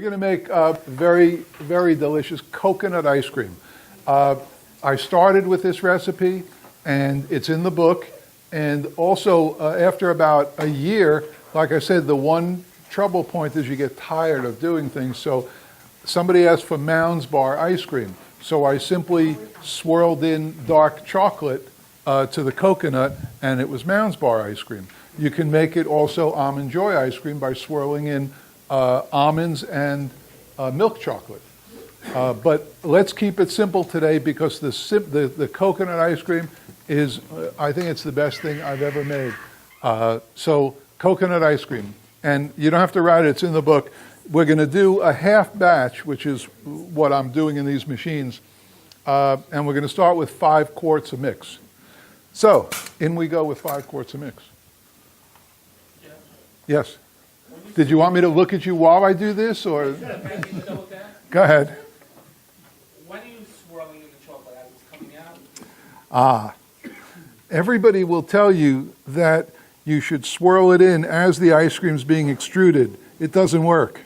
We're going to make very, very delicious coconut ice cream. I started with this recipe, and it's in the book. And also, after about a year, like I said, the one trouble point is you get tired of doing things. So somebody asked for Mounds Bar ice cream. So I simply swirled in dark chocolate to the coconut, and it was Mounds Bar ice cream. You can make it also Almond Joy ice cream by swirling in almonds and milk chocolate. But let's keep it simple today because the coconut ice cream is, I think it's the best thing I've ever made. So coconut ice cream. And you don't have to write it, it's in the book. We're going to do a half batch, which is what I'm doing in these machines. And we're going to start with 5 quarts of mix. So in we go with 5 quarts of mix. Yeah. Yes. Did you want me to look at you while I do this, or? Go ahead. When are you swirling in the chocolate as it's coming out? Everybody will tell you that you should swirl it in as the ice cream's being extruded. It doesn't work.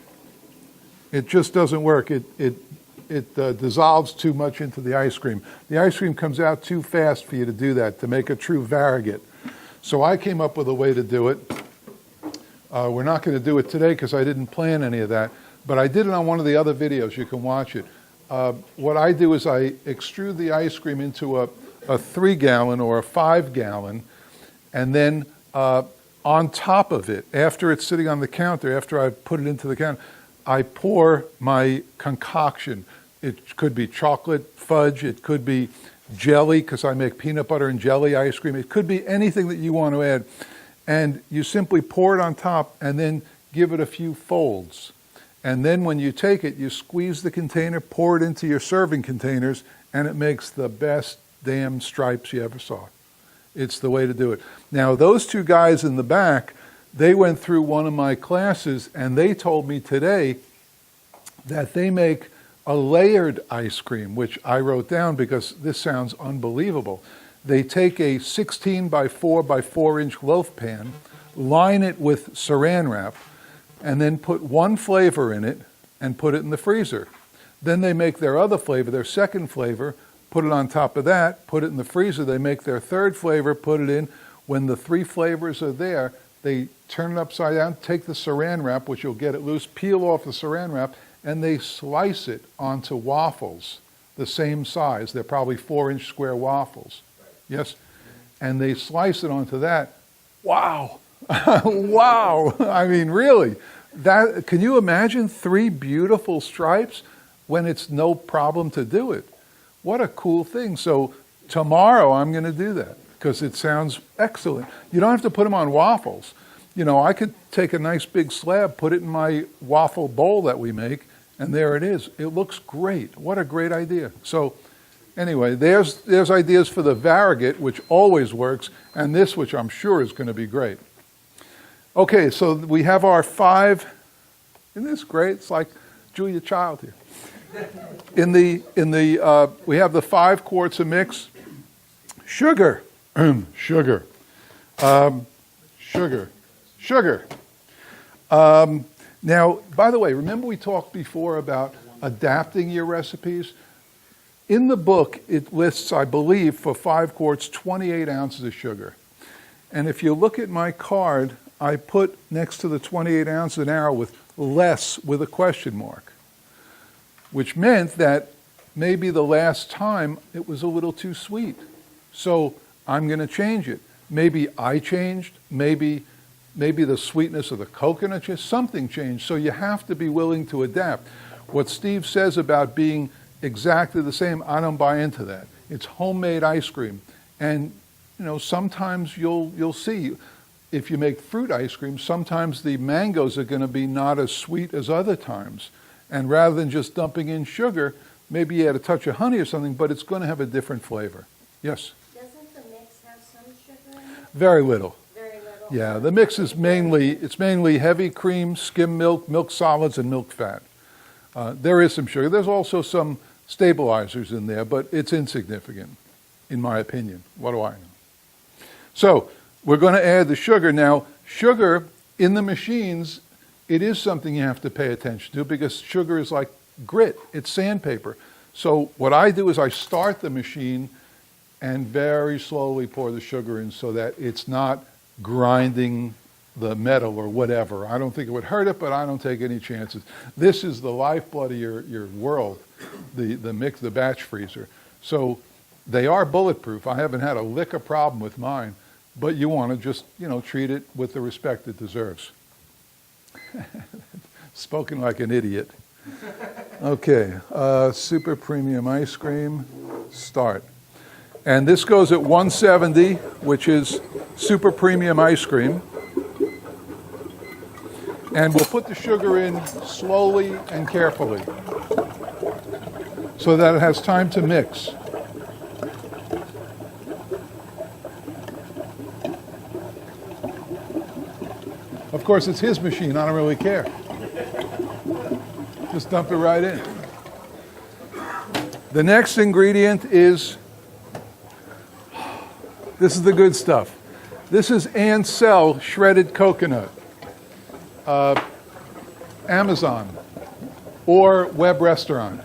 It just doesn't work. It dissolves too much into the ice cream. The ice cream comes out too fast for you to do that, to make a true variegate. So I came up with a way to do it. We're not going to do it today because I didn't plan any of that, but I did it on one of the other videos. You can watch it. What I do is I extrude the ice cream into a 3-gallon or a 5-gallon, and then on top of it, after it's sitting on the counter, after I've put it into the counter, I pour my concoction. It could be chocolate fudge, it could be jelly, because I make peanut butter and jelly ice cream. It could be anything that you want to add. And you simply pour it on top and then give it a few folds. And then when you take it, you squeeze the container, pour it into your serving containers, and it makes the best damn stripes you ever saw. It's the way to do it. Now, those 2 guys in the back, they went through one of my classes, and they told me today that they make a layered ice cream, which I wrote down because this sounds unbelievable. They take a 16 by 4 by 4 inch loaf pan, line it with saran wrap, and then put one flavor in it and put it in the freezer. Then they make their other flavor, their second flavor, put it on top of that, put it in the freezer. They make their third flavor, put it in. When the 3 flavors are there, they turn it upside down, take the saran wrap, which you'll get it loose, peel off the saran wrap, and they slice it onto waffles the same size. They're probably 4-inch square waffles. Yes? And they slice it onto that. Wow. Wow. I mean, really. Can you imagine 3 beautiful stripes when it's no problem to do it? What a cool thing. So tomorrow I'm going to do that because it sounds excellent. You don't have to put them on waffles. You know, I could take a nice big slab, put it in my waffle bowl that we make, and there it is. It looks great. What a great idea. So anyway, there's ideas for the variegate, which always works, and this, which I'm sure is going to be great. Okay, so we have our 5. Isn't this great? It's like Julia Child here. We have the 5 quarts of mix. Sugar. Sugar. Sugar. Now, by the way, remember we talked before about adapting your recipes? In the book, it lists, I believe, for 5 quarts, 28 ounces of sugar. And if you look at my card, I put next to the 28 ounces an arrow with less with a question mark, which meant that maybe the last time it was a little too sweet. So I'm going to change it. Maybe I changed, maybe the sweetness of the coconut changed, something changed. So you have to be willing to adapt. What Steve says about being exactly the same, I don't buy into that. It's homemade ice cream. And you know, sometimes you'll see, if you make fruit ice cream, sometimes the mangoes are going to be not as sweet as other times. And rather than just dumping in sugar, maybe you add a touch of honey or something, but it's going to have a different flavor. Yes? Doesn't the mix have some sugar in it? Very little. Very little? Yeah, the mix is mainly heavy cream, skim milk, milk solids, and milk fat. There is some sugar. There's also some stabilizers in there, but it's insignificant, in my opinion. What do I know? So we're going to add the sugar. Now, sugar in the machines it is something you have to pay attention to because sugar is like grit, it's sandpaper. So what I do is I start the machine and very slowly pour the sugar in so that it's not grinding the metal or whatever. I don't think it would hurt it, but I don't take any chances. This is the lifeblood of your world, the batch freezer. So they are bulletproof. I haven't had a lick of problem with mine, but you want to just, treat it with the respect it deserves. Spoken like an idiot. Okay, super premium ice cream, start. And this goes at 170, which is super premium ice cream. And we'll put the sugar in slowly and carefully so that it has time to mix. Of course, it's his machine. I don't really care. Just dump it right in. The next ingredient is, this is the good stuff. This is Ansell shredded coconut. Amazon or web restaurant.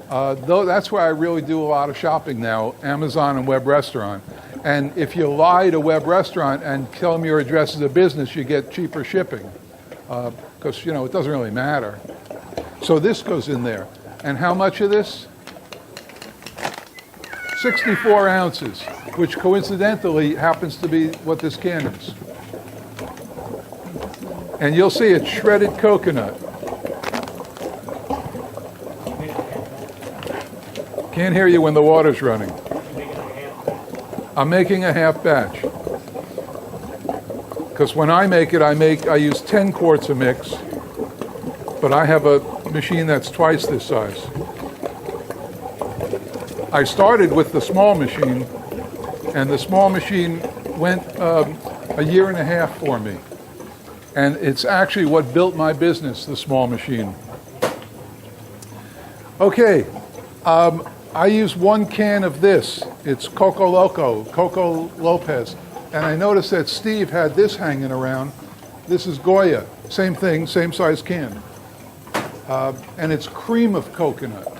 Though that's where I really do a lot of shopping now, Amazon and web restaurant. And if you lie to web restaurant and tell them your address is a business, you get cheaper shipping. Because, it doesn't really matter. So this goes in there. And how much of this? 64 ounces, which coincidentally happens to be what this can is. And you'll see it's shredded coconut. Can't hear you when the water's running. I'm making a half batch. Because when I make it, I use 10 quarts of mix, but I have a machine that's twice this size. I started with the small machine, and the small machine went a year and a half for me. And it's actually what built my business, the small machine. Okay, I use 1 can of this. It's Coco Lopez. And I noticed that Steve had this hanging around. This is Goya, same thing, same size can. And it's cream of coconut.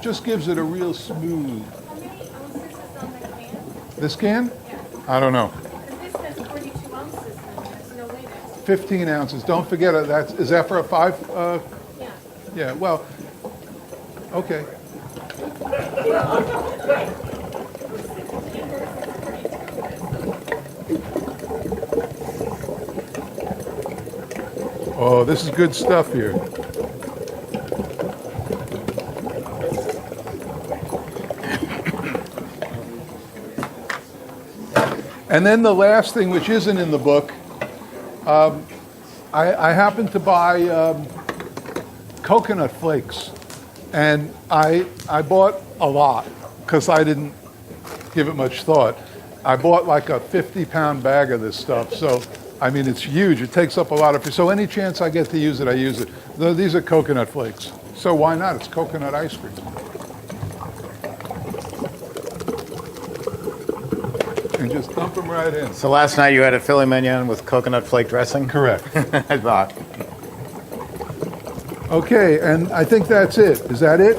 Just gives it a real smooth. How many ounces is on that can? This can? Yeah. I don't know. Because this says 42 ounces, and there's no way that's... 15 ounces. Don't forget it. Is that for a 5? Yeah. Yeah, well, okay. Oh, this is good stuff here. And then the last thing, which isn't in the book, I happened to buy coconut flakes. And I bought a lot because I didn't give it much thought. I bought like a 50-pound bag of this stuff. So, I mean, it's huge. It takes up a lot of... So any chance I get to use it, I use it. These are coconut flakes. So why not? It's coconut ice cream. And just dump them right in. So last night you had a filet mignon with coconut flake dressing? Correct. I thought. Okay, and I think that's it. Is that it?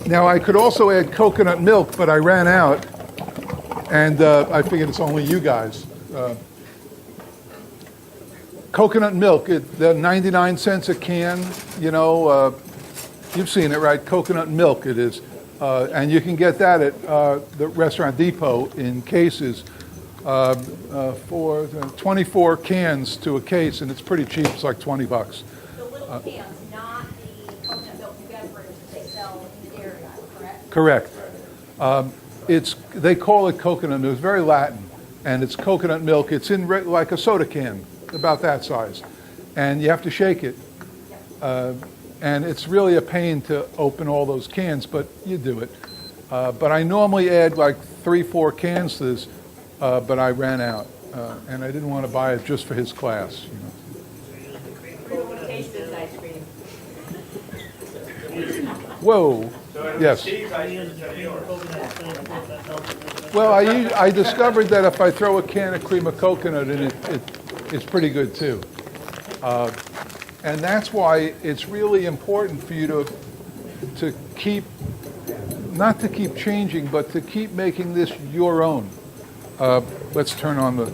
Now, I could also add coconut milk, but I ran out, and I figured it's only you guys. Coconut milk, they're 99 cents a can, you've seen it, right? Coconut milk it is. And you can get that at the Restaurant Depot in cases for 24 cans to a case, and it's pretty cheap. It's like $20. The little cans, not the coconut milk beverage that they sell in the dairy aisle, Correct. correct? They call it coconut milk. It's very Latin, and it's coconut milk. It's in like a soda can, about that size, and you have to shake it. And it's really a pain to open all those cans, but you do it. But I normally add like 3-4 cans to this, but I ran out, and I didn't want to buy it just for his class. Taste this ice cream. Whoa. Yes. Well, I discovered that if I throw a can of cream of coconut in it, it's pretty good too. And that's why it's really important for you to keep, not to keep changing, but to keep making this your own. Let's turn on the...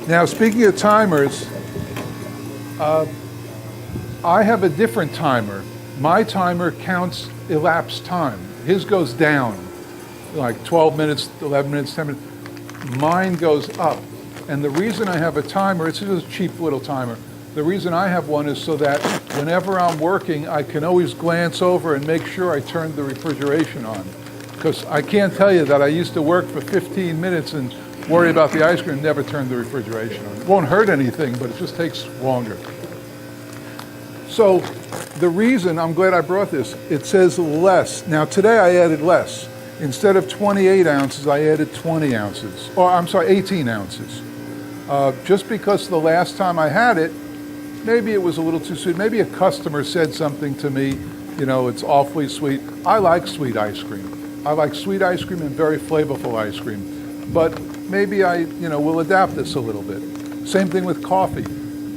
Now, speaking of timers, I have a different timer. My timer counts elapsed time. His goes down, like 12 minutes, 11 minutes, 10 minutes. Mine goes up. And the reason I have a timer, it's just a cheap little timer. The reason I have one is so that whenever I'm working, I can always glance over and make sure I turned the refrigeration on. Because I can't tell you that I used to work for 15 minutes and worry about the ice cream and never turn the refrigeration on. It won't hurt anything, but it just takes longer. So the reason, I'm glad I brought this, it says less. Now today I added less. Instead of 28 ounces, I added 20 ounces. Or I'm sorry, 18 ounces. Just because the last time I had it, maybe it was a little too sweet. Maybe a customer said something to me, you know, it's awfully sweet. I like sweet ice cream. I like sweet ice cream and very flavorful ice cream. But maybe I, will adapt this a little bit. Same thing with coffee.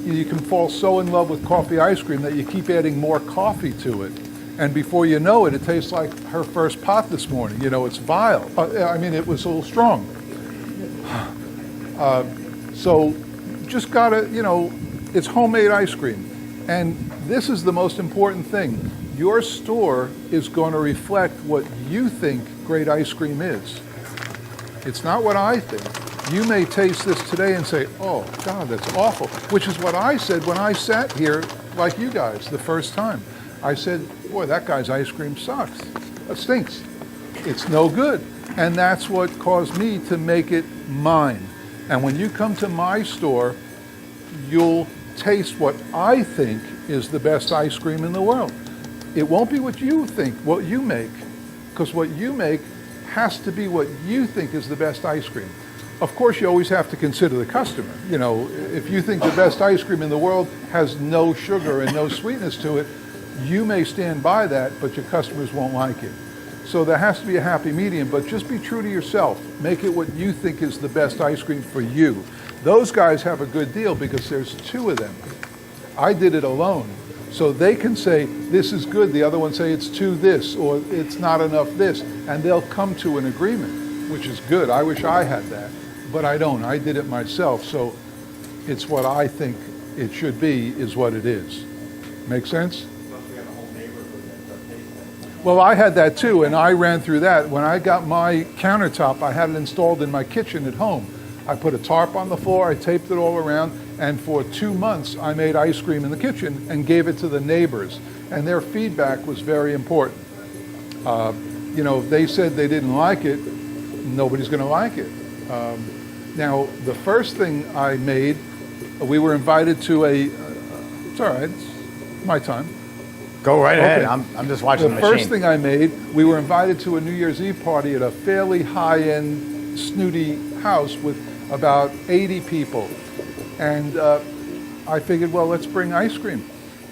You can fall so in love with coffee ice cream that you keep adding more coffee to it. And before you know it, it tastes like her first pot this morning. It's vile. It was a little strong. So just gotta, it's homemade ice cream. And this is the most important thing. Your store is going to reflect what you think great ice cream is. It's not what I think. You may taste this today and say, oh, God, that's awful, which is what I said when I sat here like you guys the first time. I said, boy, that guy's ice cream sucks. That stinks. It's no good. And that's what caused me to make it mine. And when you come to my store, you'll taste what I think is the best ice cream in the world. It won't be what you think, what you make, because what you make has to be what you think is the best ice cream. Of course, you always have to consider the customer. If you think the best ice cream in the world has no sugar and no sweetness to it, you may stand by that, but your customers won't like it. So there has to be a happy medium, but just be true to yourself. Make it what you think is the best ice cream for you. Those guys have a good deal because there's two of them. I did it alone. So they can say, this is good. The other one say it's too this, or it's not enough this. And they'll come to an agreement, which is good. I wish I had that, but I don't. I did it myself. So it's what I think it should be is what it is. Make sense? Well, I had that too, and I ran through that. When I got my countertop, I had it installed in my kitchen at home. I put a tarp on the floor, I taped it all around, and for 2 months I made ice cream in the kitchen and gave it to the neighbors. And their feedback was very important. If they said they didn't like it, nobody's going to like it. Now, the first thing I made, we were invited to it's all right, it's my time. Go right ahead. Okay. I'm just watching the machine. The first thing I made, we were invited to a New Year's Eve party at a fairly high-end, snooty house with about 80 people. And I figured, well, let's bring ice cream.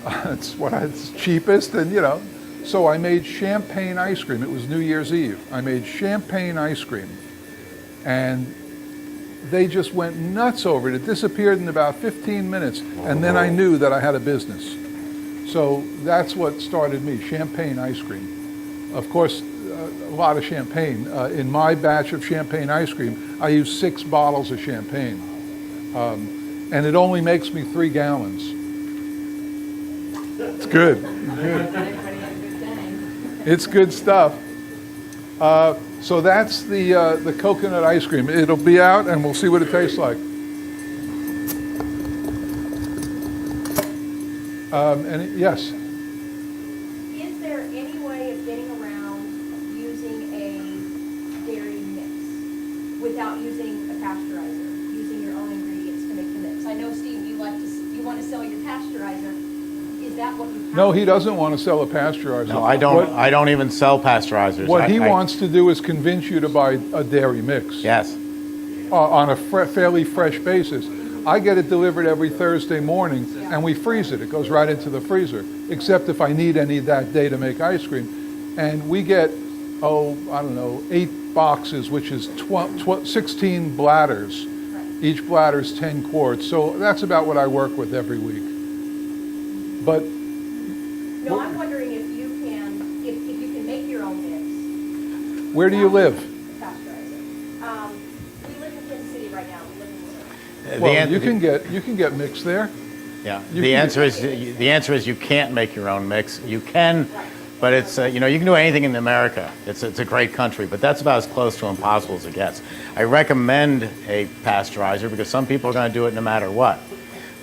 It's cheapest, and So I made champagne ice cream. It was New Year's Eve. I made champagne ice cream. And they just went nuts over it. It disappeared in about 15 minutes. And then I knew that I had a business. So that's what started me, champagne ice cream. Of course, a lot of champagne. In my batch of champagne ice cream, I use 6 bottles of champagne. And it only makes me 3 gallons. It's good. It's good stuff. So that's the coconut ice cream. It'll be out and we'll see what it tastes like. Yes? Is there any way of getting around using a dairy mix without using a pasteurizer, using your own ingredients to make the mix? I know, Steve, you want to sell your pasteurizer. Is that what you have? No, he doesn't want to sell a pasteurizer. No, I don't. I don't even sell pasteurizers. What he wants to do is convince you to buy a dairy mix. Yes. On a fairly fresh basis. I get it delivered every Thursday morning, and we freeze it. It goes right into the freezer, except if I need any that day to make ice cream. And we get, 8 boxes, which is 16 bladders. Each bladder's 10 quarts, so that's about what I work with every week. But No, I'm wondering if you can make your own mix. where do you live? Pasteurizer. We live in Kansas City right now. We live in Missouri. Well, you can get mix there. Yeah. You The can- answer is you can't make your own mix. You can, but it's you can do anything in America. It's a great country, but that's about as close to impossible as it gets. I recommend a pasteurizer because some people are going to do it no matter what.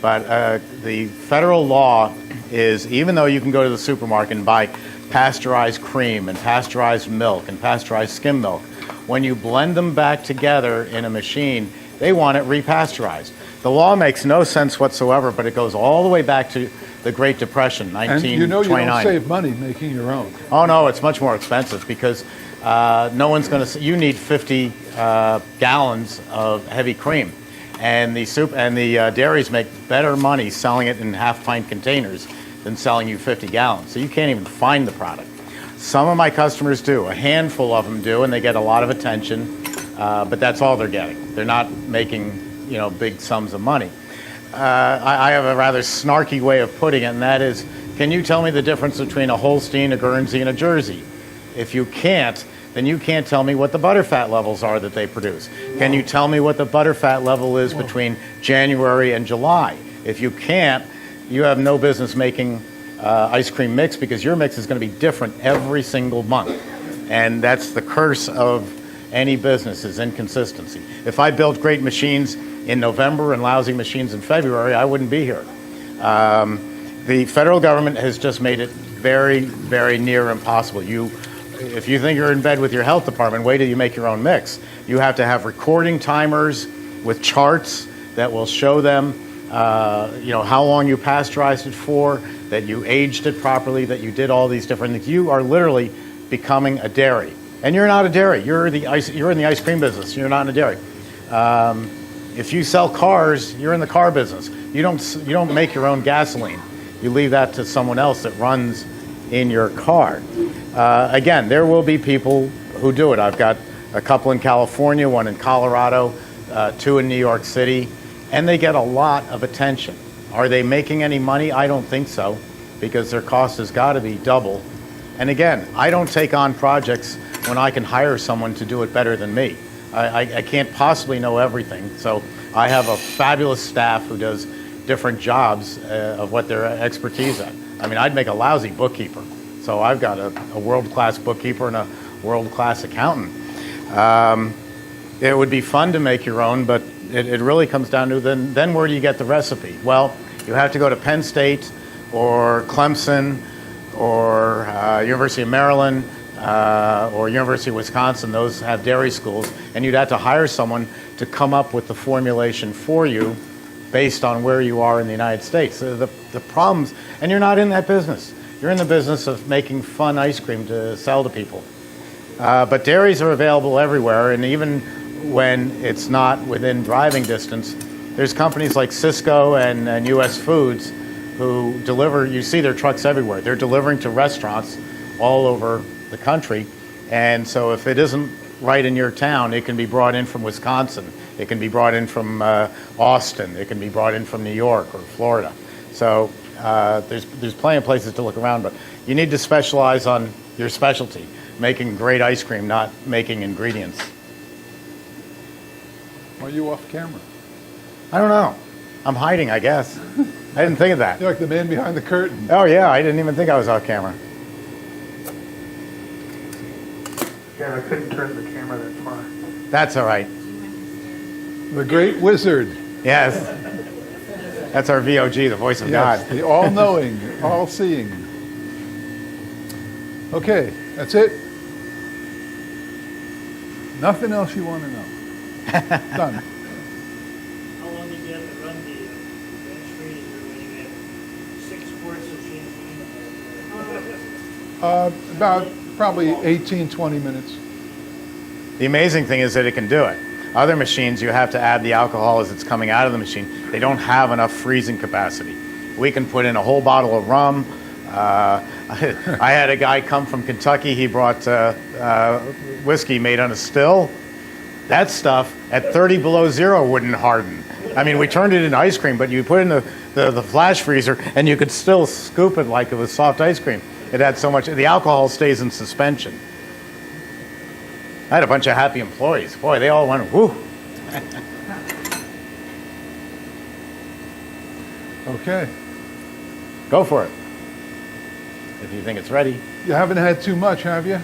But the federal law is, even though you can go to the supermarket and buy pasteurized cream and pasteurized milk and pasteurized skim milk, when you blend them back together in a machine, they want it repasteurized. The law makes no sense whatsoever, but it goes all the way back to the Great Depression, And 1929. you know you don't save money making your own. Oh no, it's much more expensive because no one's going to. You need 50 gallons of heavy cream, and the dairies make better money selling it in half-pint containers than selling you 50 gallons. So you can't even find the product. Some of my customers do. A handful of them do, and they get a lot of attention. But that's all they're getting. They're not making big sums of money. I have a rather snarky way of putting it, and that is, can you tell me the difference between a Holstein, a Guernsey, and a Jersey? If you can't, then you can't tell me what the butterfat levels are that they produce. Can you tell me what the butterfat level is between January and July? If you can't, you have no business making ice cream mix because your mix is going to be different every single month. And that's the curse of any business, is inconsistency. If I built great machines in November and lousy machines in February, I wouldn't be here. The federal government has just made it very, very near impossible. If you think you're in bed with your health department, wait till you make your own mix. You have to have recording timers with charts that will show them how long you pasteurized it for, that you aged it properly, that you did all these different things. You are literally becoming a dairy. And you're not a dairy. You're in the ice cream business. You're not in a dairy. If you sell cars, you're in the car business. You don't make your own gasoline. You leave that to someone else that runs in your car. Again, there will be people who do it. I've got a couple in California, one in Colorado, 2 in New York City, and they get a lot of attention. Are they making any money? I don't think so, because their cost has got to be double. And again, I don't take on projects when I can hire someone to do it better than me. I can't possibly know everything, so I have a fabulous staff who does different jobs of what their expertise at. I mean, I'd make a lousy bookkeeper, so I've got a world-class bookkeeper and a world-class accountant. It would be fun to make your own, but it really comes down to then where do you get the recipe? Well, you have to go to Penn State or Clemson or University of Maryland or University of Wisconsin. Those have dairy schools, and you'd have to hire someone to come up with the formulation for you based on where you are in the United States. So the problems, and you're not in that business. You're in the business of making fun ice cream to sell to people. But dairies are available everywhere, and even when it's not within driving distance, there's companies like Cisco and US Foods who deliver. You see their trucks everywhere. They're delivering to restaurants all over the country. And so if it isn't right in your town, it can be brought in from Wisconsin. It can be brought in from Austin. It can be brought in from New York or Florida. So there's plenty of places to look around, but you need to specialize on your specialty, making great ice cream, not making ingredients. Are you off camera? I don't know. I'm hiding, I guess. I didn't think of that. You're like the man behind the curtain. Oh yeah, I didn't even think I was off camera. Yeah, I couldn't turn the camera that far. That's all right. The great wizard. Yes. That's our VOG, the voice of Yes, God. the all-knowing, all-seeing. Okay, that's it? Nothing else you want to know? Done. How long did you have to run the bench screen? You're waiting at 6 quarts of champagne? About probably 18, 20 minutes. The amazing thing is that it can do it. Other machines, you have to add the alcohol as it's coming out of the machine. They don't have enough freezing capacity. We can put in a whole bottle of rum. I had a guy come from Kentucky. He brought whiskey made on a still. That stuff at 30 below zero wouldn't harden. I mean, we turned it into ice cream, but you put it in the flash freezer, and you could still scoop it like it was soft ice cream. It had so much, the alcohol stays in suspension. I had a bunch of happy employees. Boy, they all went, whoo. Okay. Go for it. If you think it's ready. You haven't had too much, have you?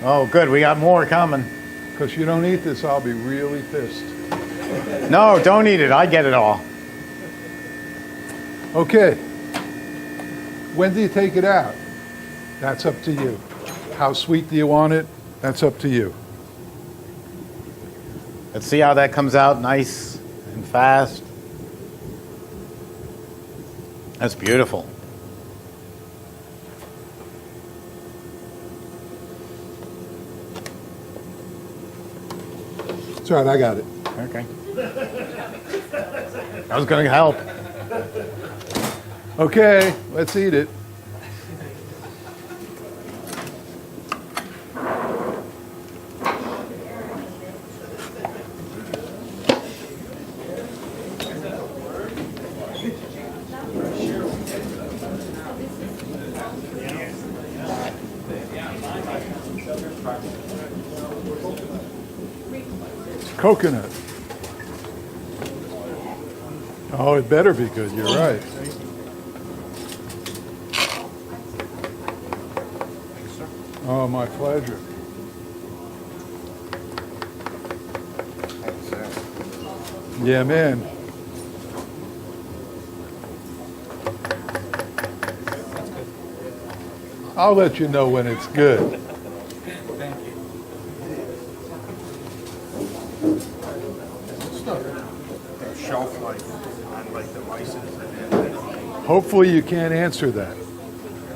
Oh, good, we got more coming. Because you don't eat this, I'll be really pissed. No, don't eat it, I get it all. Okay. When do you take it out? That's up to you. How sweet do you want it? That's up to you. Let's see how that comes out nice and fast. That's beautiful. It's all right, I got it. Okay. I was going to help. Okay, let's eat it. Coconut. Oh, it better be good, you're right. Oh, my pleasure. Yeah, man. I'll let you know when it's good. Shelf life on like devices. Hopefully you can't answer that.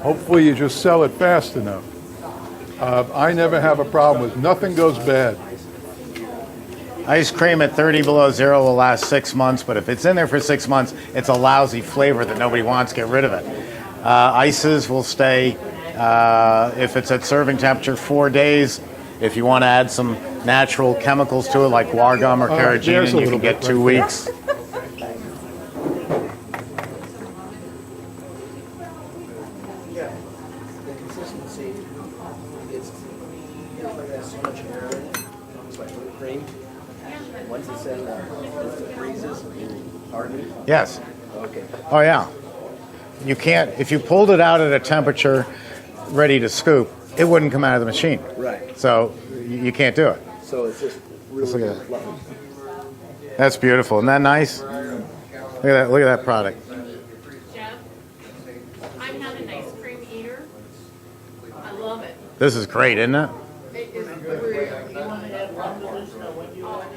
Hopefully you just sell it fast enough. I never have a problem with, nothing goes bad. Ice cream at 30 below zero will last 6 months, but if it's in there for 6 months, it's a lousy flavor that nobody wants. Get rid of it. Ices will stay, if it's at serving temperature, 4 days. If you want to add some natural chemicals to it, like guar gum or there's a carrageenan, you little can get bit 2 right there. weeks. Yeah, the consistency, it's like it has so much air in it, it's like whipped cream. Once it's in, once it freezes, pardon me? Yes. Okay. Oh, yeah. You can't, if you pulled it out at a temperature ready to scoop, it wouldn't come out of the machine. Right. So you can't do it. So it's just Let's really look at fluffy. That's beautiful. Isn't that nice? Look at that. Look at that product. Jeff, I'm not an ice cream eater. I love it. This is great, isn't it? It is really. You want to add one to this, or what do you want?